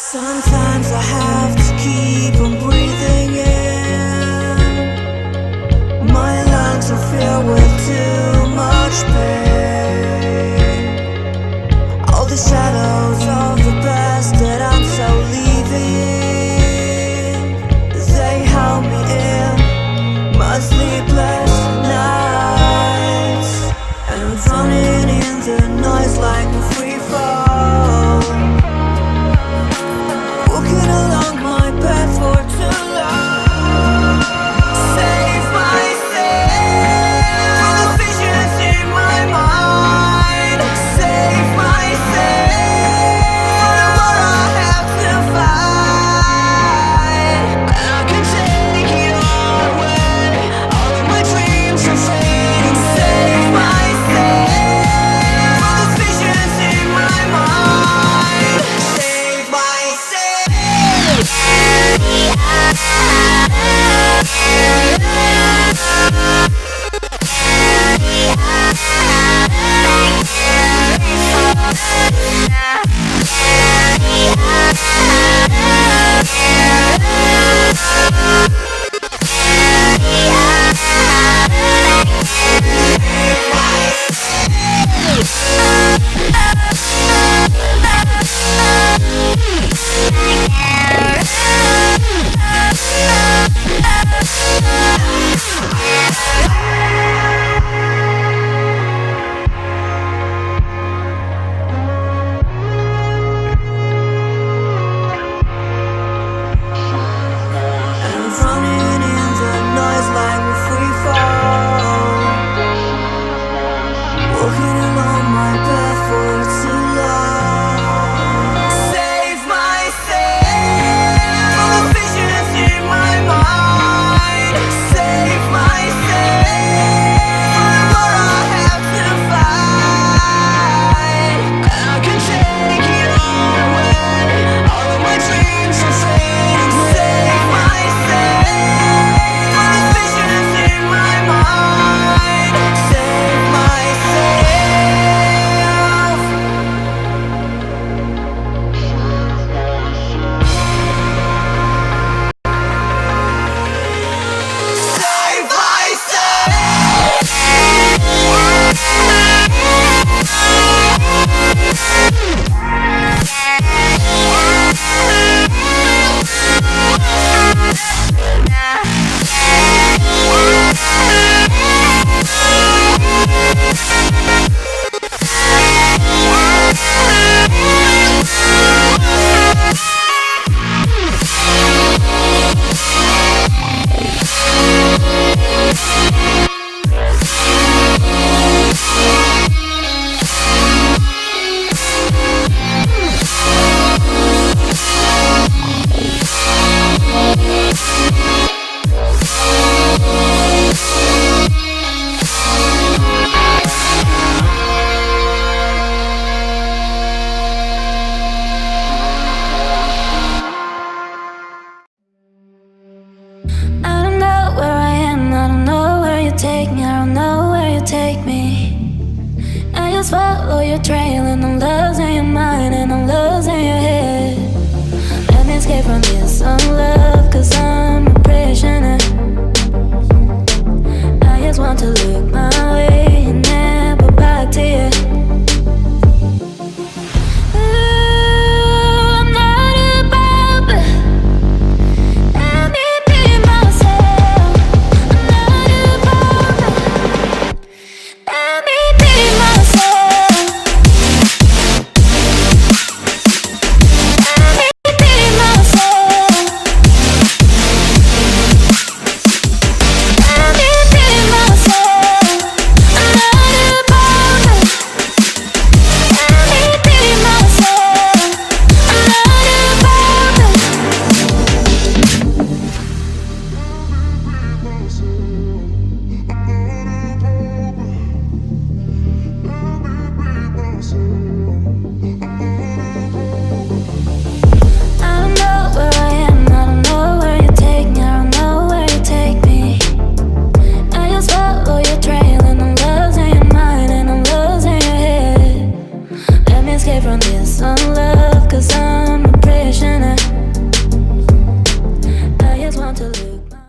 Sometimes I have to keep on breathing in. My lungs are filled with too much pain. All the shadows of the past that I'm so leaving, they held me in my sleepless nights. And I'm drowning in the noise like a free fall, walking along my path for too long. Save myself from the visions in my mind. Save myself from what I have to fight. And I can take it all away. All of my dreams are fading. Save myself from the visions in my mind. Save myself. Walking along my path for too long. Save myself from the visions in my mind. Save myself from what I have to fight. And I can take it all away. All of my dreams are fading. Save myself from the visions in my mind. Save myself. Save I don't know where I am, I don't know where you take me, I don't know where you take me. I just follow your trail and I'm losing